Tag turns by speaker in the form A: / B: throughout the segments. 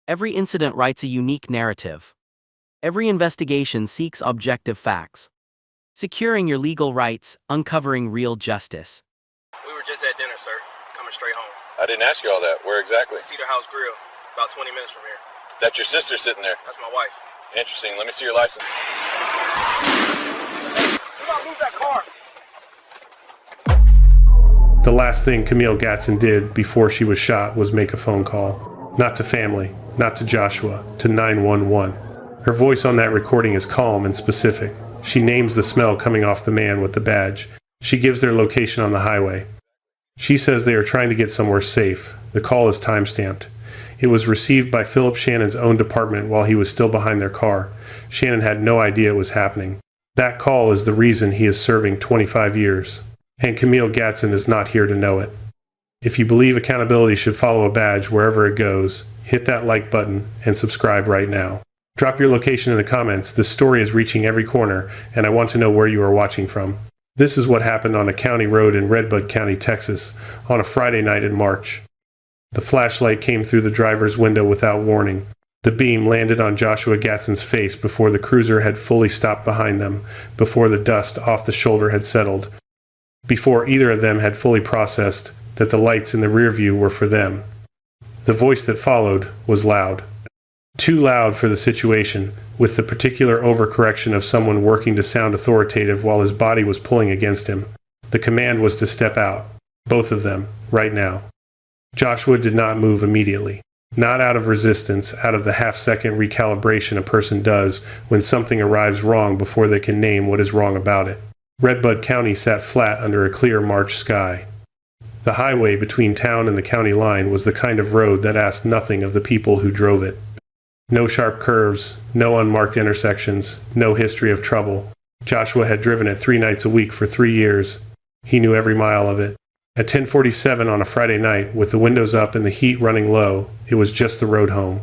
A: Every incident writes a unique narrative. Every investigation seeks objective facts. Securing your legal rights, uncovering real justice.
B: We were just at dinner, sir. Coming straight home.
C: I didn't ask you all that. Where exactly?
B: Cedar House Grill. About 20 minutes from here.
C: That's your sister sitting there.
B: That's my wife.
C: Interesting. Let me see your license.
B: Do not move that car.
D: The last thing Camille Gatson did before she was shot was make a phone call. Not to family, not to Joshua, to 911. Her voice on that recording is calm and specific. She names the smell coming off the man with the badge. She gives their location on the highway. She says they are trying to get somewhere safe. The call is time-stamped. It was received by Philip Shannon's own department while he was still behind their car. Shannon had no idea it was happening. That call is the reason he is serving 25 years. And Camille Gatson is not here to know it. If you believe accountability should follow a badge wherever it goes, hit that like button and subscribe right now. Drop your location in the comments. This story is reaching every corner, and I want to know where you are watching from. This is what happened on a county road in Redbud County, Texas, on a Friday night in March. The flashlight came through the driver's window without warning. The beam landed on Joshua Gatson's face before the cruiser had fully stopped behind them, before the dust off the shoulder had settled, before either of them had fully processed that the lights in the rear view were for them. The voice that followed was loud. Too loud for the situation, with the particular overcorrection of someone working to sound authoritative while his body was pulling against him. The command was to step out. Both of them, right now. Joshua did not move immediately. Not out of resistance, out of the half-second recalibration a person does when something arrives wrong before they can name what is wrong about it. Redbud County sat flat under a clear March sky. The highway between town and the county line was the kind of road that asked nothing of the people who drove it. No sharp curves, no unmarked intersections, no history of trouble. Joshua had driven it 3 nights a week for 3 years. He knew every mile of it. At 10:47 on a Friday night, with the windows up and the heat running low, it was just the road home.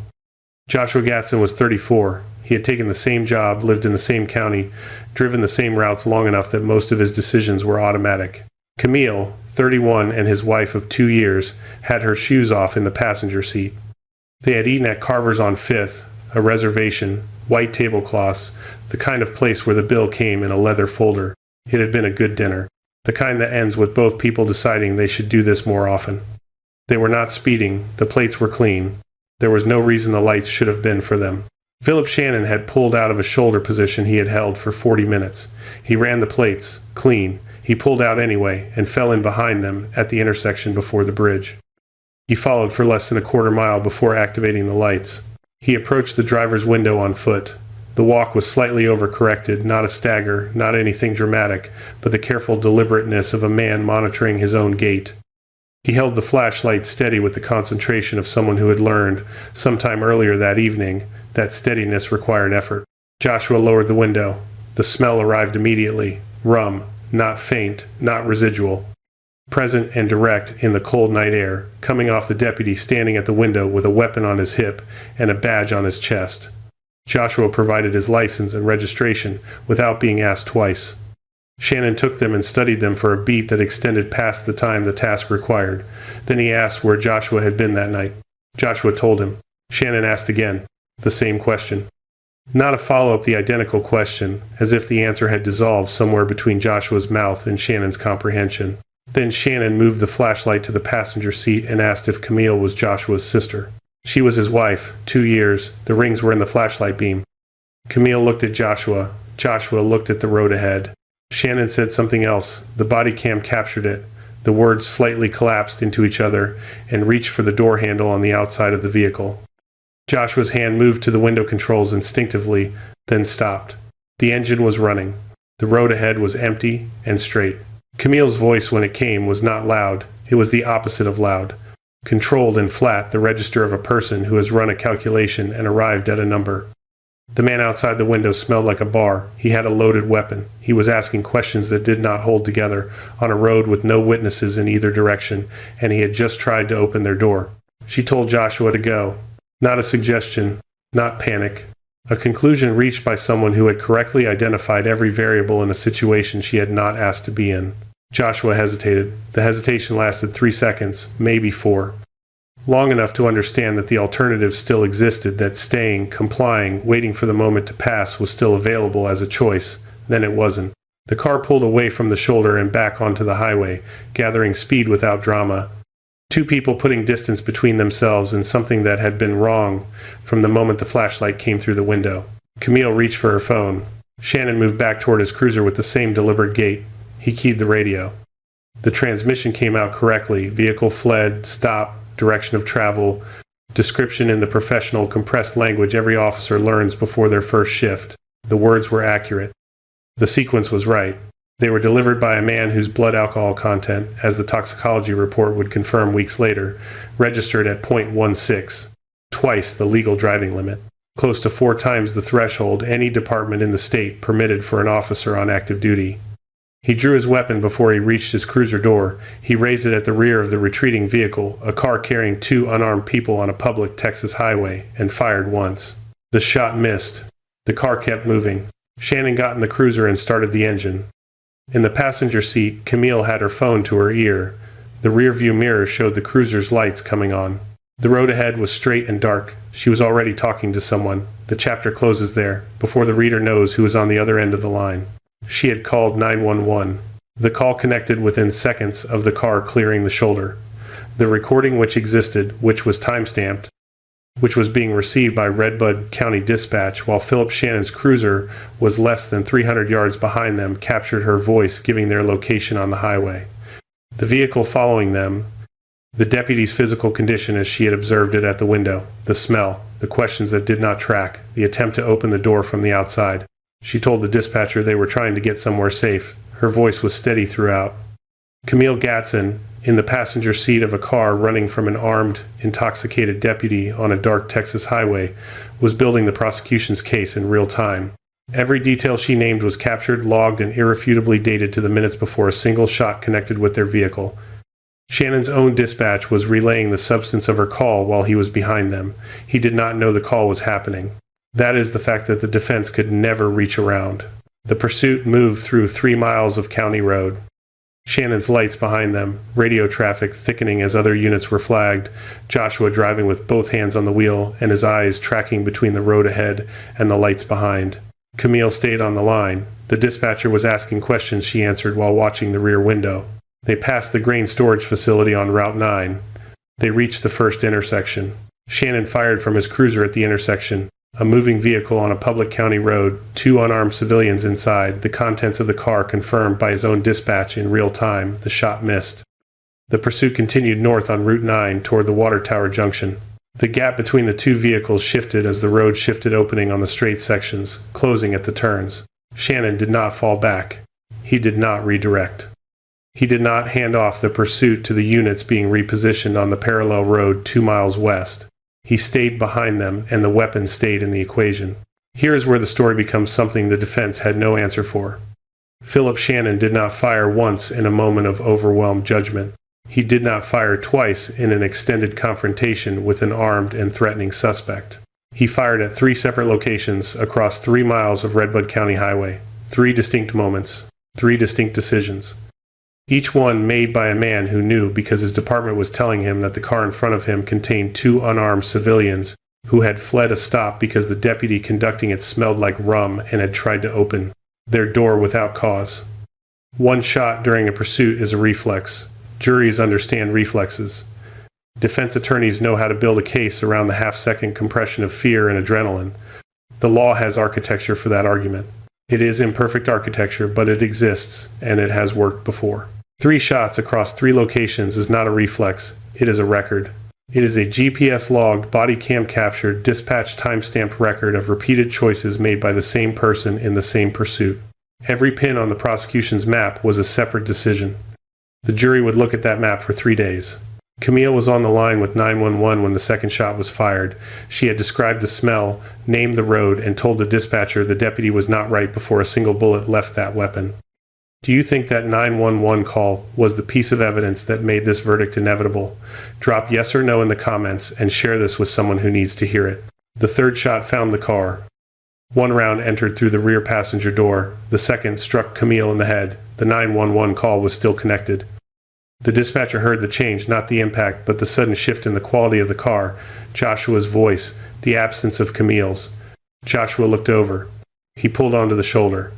D: Joshua Gatson was 34. He had taken the same job, lived in the same county, driven the same routes long enough that most of his decisions were automatic. Camille, 31, and his wife of 2 years, had her shoes off in the passenger seat. They had eaten at Carver's on 5th, a reservation, white tablecloths, the kind of place where the bill came in a leather folder. It had been a good dinner, the kind that ends with both people deciding they should do this more often. They were not speeding, the plates were clean. There was no reason the lights should have been for them. Philip Shannon had pulled out of a shoulder position he had held for 40 minutes. He ran the plates, clean. He pulled out anyway, and fell in behind them at the intersection before the bridge. He followed for less than a quarter mile before activating the lights. He approached the driver's window on foot. The walk was slightly overcorrected, not a stagger, not anything dramatic, but the careful deliberateness of a man monitoring his own gait. He held the flashlight steady with the concentration of someone who had learned, sometime earlier that evening, that steadiness required effort. Joshua lowered the window. The smell arrived immediately. Rum, not faint, not residual. Present and direct in the cold night air, coming off the deputy standing at the window with a weapon on his hip and a badge on his chest. Joshua provided his license and registration without being asked twice. Shannon took them and studied them for a beat that extended past the time the task required. Then he asked where Joshua had been that night. Joshua told him. Shannon asked again, the same question. Not a follow-up, the identical question, as if the answer had dissolved somewhere between Joshua's mouth and Shannon's comprehension. Then Shannon moved the flashlight to the passenger seat and asked if Camille was Joshua's sister. She was his wife, 2 years. The rings were in the flashlight beam. Camille looked at Joshua. Joshua looked at the road ahead. Shannon said something else. The body cam captured it. The words slightly collapsed into each other and reached for the door handle on the outside of the vehicle. Joshua's hand moved to the window controls instinctively, then stopped. The engine was running. The road ahead was empty and straight. Camille's voice, when it came, was not loud. It was the opposite of loud. Controlled and flat, the register of a person who has run a calculation and arrived at a number. The man outside the window smelled like a bar. He had a loaded weapon. He was asking questions that did not hold together on a road with no witnesses in either direction, and he had just tried to open their door. She told Joshua to go. Not a suggestion, not panic. A conclusion reached by someone who had correctly identified every variable in a situation she had not asked to be in. Joshua hesitated. The hesitation lasted 3 seconds, maybe 4. long enough to understand that the alternative still existed, that staying, complying, waiting for the moment to pass was still available as a choice. Then it wasn't. The car pulled away from the shoulder and back onto the highway, gathering speed without drama. Two people putting distance between themselves and something that had been wrong from the moment the flashlight came through the window. Camille reached for her phone. Shannon moved back toward his cruiser with the same deliberate gait. He keyed the radio. The transmission came out correctly. Vehicle fled, stop, direction of travel, description in the professional, compressed language every officer learns before their first shift. The words were accurate. The sequence was right. They were delivered by a man whose blood alcohol content, as the toxicology report would confirm weeks later, registered at .16, twice the legal driving limit, close to 4 times the threshold any department in the state permitted for an officer on active duty. He drew his weapon before he reached his cruiser door. He raised it at the rear of the retreating vehicle, a car carrying 2 unarmed people on a public Texas highway, and fired once. The shot missed. The car kept moving. Shannon got in the cruiser and started the engine. In the passenger seat, Camille had her phone to her ear. The rearview mirror showed the cruiser's lights coming on. The road ahead was straight and dark. She was already talking to someone. The chapter closes there, before the reader knows who is on the other end of the line. She had called 911. The call connected within seconds of the car clearing the shoulder. The recording which existed, which was time-stamped, which was being received by Redbud County Dispatch while Philip Shannon's cruiser was less than 300 yards behind them, captured her voice giving their location on the highway. The vehicle following them, the deputy's physical condition as she had observed it at the window, the smell, the questions that did not track, the attempt to open the door from the outside. She told the dispatcher they were trying to get somewhere safe. Her voice was steady throughout. Camille Gatson, in the passenger seat of a car running from an armed, intoxicated deputy on a dark Texas highway, was building the prosecution's case in real time. Every detail she named was captured, logged, and irrefutably dated to the minutes before a single shot connected with their vehicle. Shannon's own dispatch was relaying the substance of her call while he was behind them. He did not know the call was happening. That is the fact that the defense could never reach around. The pursuit moved through 3 miles of county road. Shannon's lights behind them, radio traffic thickening as other units were flagged, Joshua driving with both hands on the wheel and his eyes tracking between the road ahead and the lights behind. Camille stayed on the line. The dispatcher was asking questions she answered while watching the rear window. They passed the grain storage facility on Route 9. They reached the first intersection. Shannon fired from his cruiser at the intersection. A moving vehicle on a public county road, 2 unarmed civilians inside, the contents of the car confirmed by his own dispatch in real time. The shot missed. The pursuit continued north on Route 9 toward the Water Tower Junction. The gap between the 2 vehicles shifted as the road shifted, opening on the straight sections, closing at the turns. Shannon did not fall back. He did not redirect. He did not hand off the pursuit to the units being repositioned on the parallel road 2 miles west. He stayed behind them, and the weapon stayed in the equation. Here is where the story becomes something the defense had no answer for. Philip Shannon did not fire once in a moment of overwhelmed judgment. He did not fire twice in an extended confrontation with an armed and threatening suspect. He fired at 3 separate locations across 3 miles of Redbud County Highway. 3 distinct moments, 3 distinct decisions. Each one made by a man who knew because his department was telling him that the car in front of him contained 2 unarmed civilians who had fled a stop because the deputy conducting it smelled like rum and had tried to open their door without cause. One shot during a pursuit is a reflex. Juries understand reflexes. Defense attorneys know how to build a case around the half-second compression of fear and adrenaline. The law has architecture for that argument. It is imperfect architecture, but it exists, and it has worked before. 3 shots across 3 locations is not a reflex, it is a record. It is a GPS-logged, body cam captured, dispatch time-stamped record of repeated choices made by the same person in the same pursuit. Every pin on the prosecution's map was a separate decision. The jury would look at that map for 3 days. Camille was on the line with 911 when the second shot was fired. She had described the smell, named the road, and told the dispatcher the deputy was not right before a single bullet left that weapon. Do you think that 911 call was the piece of evidence that made this verdict inevitable? Drop yes or no in the comments and share this with someone who needs to hear it. The third shot found the car. 1 round entered through the rear passenger door. The second struck Camille in the head. The 911 call was still connected. The dispatcher heard the change, not the impact, but the sudden shift in the quality of the car, Joshua's voice, the absence of Camille's. Joshua looked over. He pulled onto the shoulder.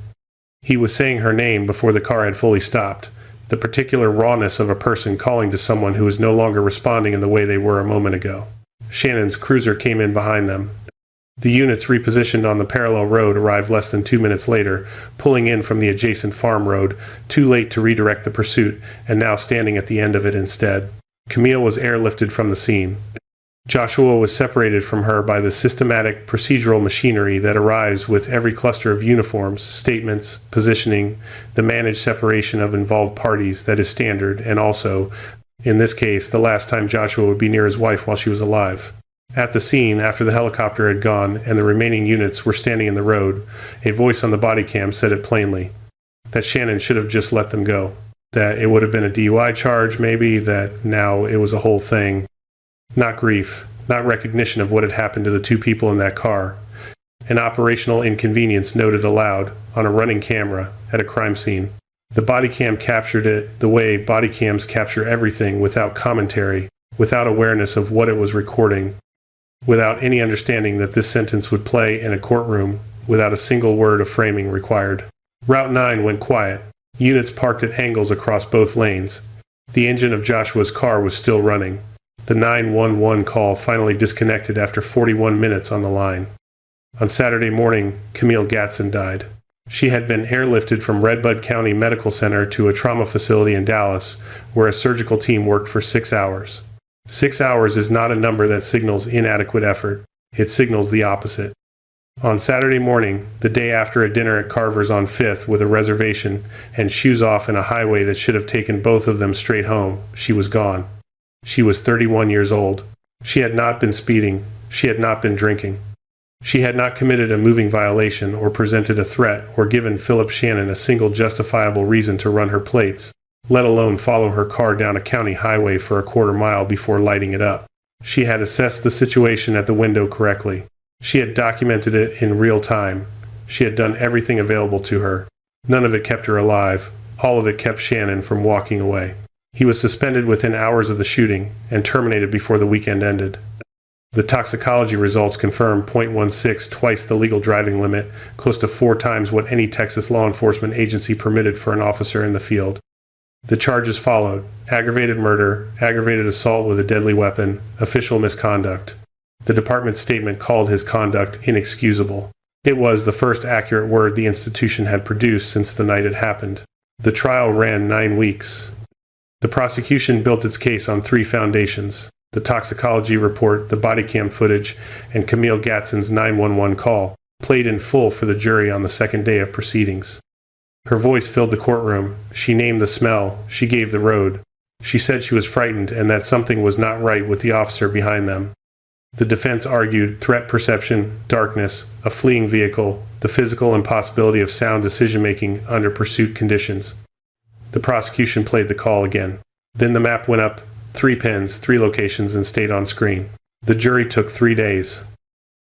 D: He was saying her name before the car had fully stopped, the particular rawness of a person calling to someone who is no longer responding in the way they were a moment ago. Shannon's cruiser came in behind them. The units repositioned on the parallel road arrived less than 2 minutes later, pulling in from the adjacent farm road, too late to redirect the pursuit, and now standing at the end of it instead. Camille was airlifted from the scene. Joshua was separated from her by the systematic procedural machinery that arrives with every cluster of uniforms, statements, positioning, the managed separation of involved parties that is standard, and also, in this case, the last time Joshua would be near his wife while she was alive. At the scene, after the helicopter had gone and the remaining units were standing in the road, a voice on the body cam said it plainly, that Shannon should have just let them go, that it would have been a DUI charge maybe, that now it was a whole thing. Not grief, not recognition of what had happened to the two people in that car. An operational inconvenience noted aloud, on a running camera, at a crime scene. The body cam captured it the way body cams capture everything, without commentary, without awareness of what it was recording, without any understanding that this sentence would play in a courtroom, without a single word of framing required. Route 9 went quiet. Units parked at angles across both lanes. The engine of Joshua's car was still running. The 911 call finally disconnected after 41 minutes on the line. On Saturday morning, Camille Gatson died. She had been airlifted from Redbud County Medical Center to a trauma facility in Dallas, where a surgical team worked for 6 hours. 6 hours is not a number that signals inadequate effort. It signals the opposite. On Saturday morning, the day after a dinner at Carver's on 5th with a reservation and shoes off in a highway that should have taken both of them straight home, she was gone. She was 31 years old. She had not been speeding. She had not been drinking. She had not committed a moving violation or presented a threat or given Philip Shannon a single justifiable reason to run her plates, let alone follow her car down a county highway for a quarter mile before lighting it up. She had assessed the situation at the window correctly. She had documented it in real time. She had done everything available to her. None of it kept her alive. All of it kept Shannon from walking away. He was suspended within hours of the shooting and terminated before the weekend ended. The toxicology results confirmed .16, twice the legal driving limit, close to 4 times what any Texas law enforcement agency permitted for an officer in the field. The charges followed: aggravated murder, aggravated assault with a deadly weapon, official misconduct. The department's statement called his conduct inexcusable. It was the first accurate word the institution had produced since the night it happened. The trial ran 9 weeks. The prosecution built its case on 3 foundations: the toxicology report, the body cam footage, and Camille Gatson's 911 call, played in full for the jury on the second day of proceedings. Her voice filled the courtroom. She named the smell. She gave the road. She said she was frightened and that something was not right with the officer behind them. The defense argued threat perception, darkness, a fleeing vehicle, the physical impossibility of sound decision-making under pursuit conditions. The prosecution played the call again. Then the map went up 3 pins, 3 locations, and stayed on screen. The jury took 3 days.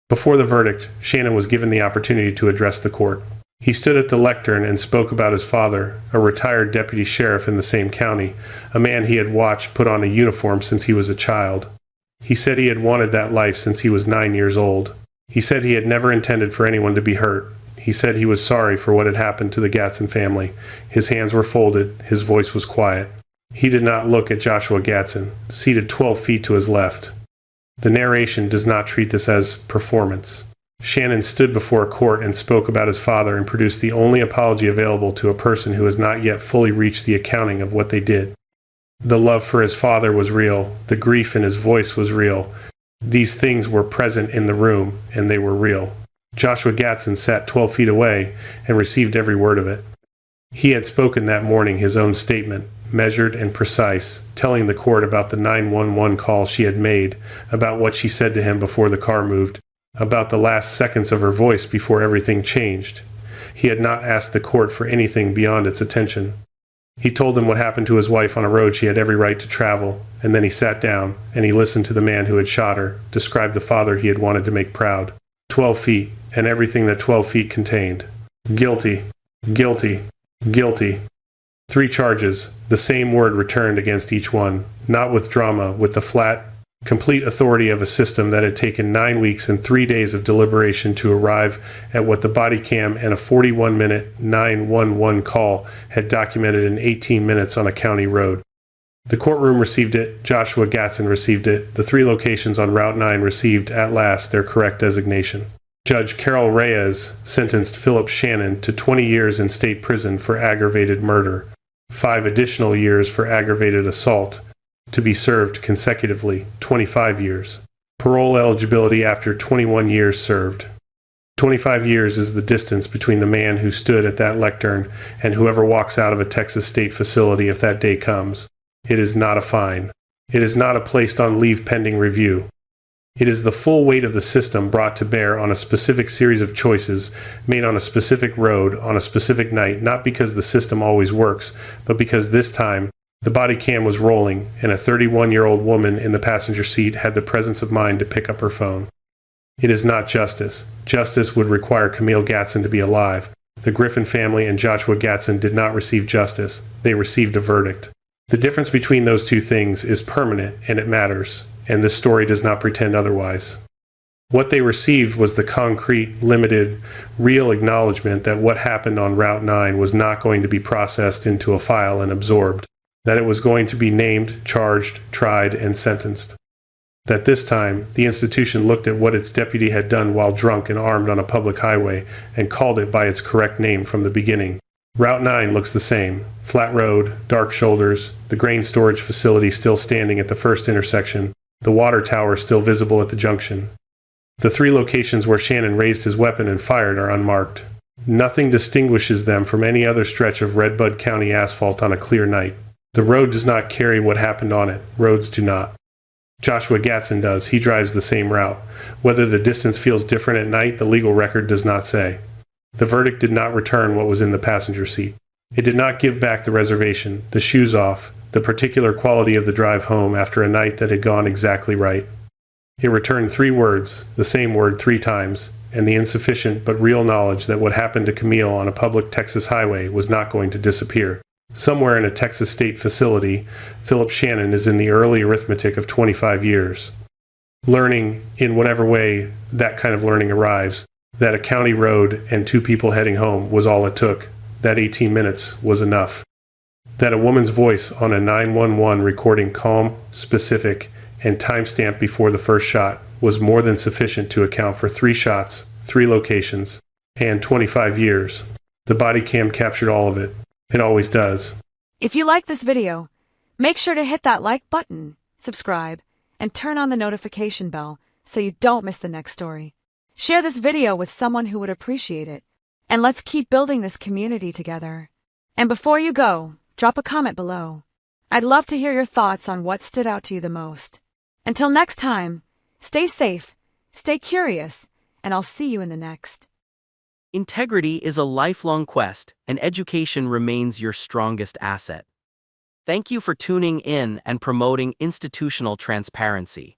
D: Before the verdict, Shannon was given the opportunity to address the court. He stood at the lectern and spoke about his father, a retired deputy sheriff in the same county, a man he had watched put on a uniform since he was a child. He said he had wanted that life since he was 9 years old. He said he had never intended for anyone to be hurt. He said he was sorry for what had happened to the Gatson family. His hands were folded. His voice was quiet. He did not look at Joshua Gatson, seated 12 feet to his left. The narration does not treat this as performance. Shannon stood before a court and spoke about his father and produced the only apology available to a person who has not yet fully reached the accounting of what they did. The love for his father was real. The grief in his voice was real. These things were present in the room, and they were real. Joshua Gatson sat 12 feet away and received every word of it. He had spoken that morning his own statement, measured and precise, telling the court about the 911 call she had made, about what she said to him before the car moved, about the last seconds of her voice before everything changed. He had not asked the court for anything beyond its attention. He told them what happened to his wife on a road she had every right to travel, and then he sat down, and he listened to the man who had shot her, described the father he had wanted to make proud. 12 feet, and everything that 12 feet contained. Guilty, guilty, guilty. 3 charges, the same word returned against each one, not with drama, with the flat, complete authority of a system that had taken 9 weeks and 3 days of deliberation to arrive at what the body cam and a 41-minute 911 call had documented in 18 minutes on a county road. The courtroom received it, Joshua Gatson received it, the 3 locations on Route 9 received, at last, their correct designation. Judge Carol Reyes sentenced Philip Shannon to 20 years in state prison for aggravated murder, 5 additional years for aggravated assault, to be served consecutively, 25 years. Parole eligibility after 21 years served. 25 years is the distance between the man who stood at that lectern and whoever walks out of a Texas state facility if that day comes. It is not a fine. It is not a placed on leave pending review. It is the full weight of the system brought to bear on a specific series of choices made on a specific road on a specific night, not because the system always works, but because this time the body cam was rolling and a 31-year-old woman in the passenger seat had the presence of mind to pick up her phone. It is not justice. Justice would require Camille Gatson to be alive. The Griffin family and Joshua Gatson did not receive justice. They received a verdict. The difference between those two things is permanent and it matters, and this story does not pretend otherwise. What they received was the concrete, limited, real acknowledgement that what happened on Route 9 was not going to be processed into a file and absorbed, that it was going to be named, charged, tried, and sentenced. That this time, the institution looked at what its deputy had done while drunk and armed on a public highway and called it by its correct name from the beginning. Route 9 looks the same. Flat road, dark shoulders, the grain storage facility still standing at the first intersection, the water tower still visible at the junction. The 3 locations where Shannon raised his weapon and fired are unmarked. Nothing distinguishes them from any other stretch of Redbud County asphalt on a clear night. The road does not carry what happened on it. Roads do not. Joshua Gatson does. He drives the same route. Whether the distance feels different at night, the legal record does not say. The verdict did not return what was in the passenger seat. It did not give back the reservation, the shoes off, the particular quality of the drive home after a night that had gone exactly right. It returned 3 words, the same word 3 times, and the insufficient but real knowledge that what happened to Camille on a public Texas highway was not going to disappear. Somewhere in a Texas state facility, Philip Shannon is in the early arithmetic of 25 years. Learning, in whatever way that kind of learning arrives, that a county road and 2 people heading home was all it took. That 18 minutes was enough. That a woman's voice on a 911 recording calm, specific, and timestamped before the first shot was more than sufficient to account for 3 shots, 3 locations, and 25 years. The body cam captured all of it. It always does.
E: If you like this video, make sure to hit that like button, subscribe, and turn on the notification bell so you don't miss the next story. Share this video with someone who would appreciate it, and let's keep building this community together. And before you go, drop a comment below. I'd love to hear your thoughts on what stood out to you the most. Until next time, stay safe, stay curious, and I'll see you in the next.
A: Integrity is a lifelong quest, and education remains your strongest asset. Thank you for tuning in and promoting institutional transparency.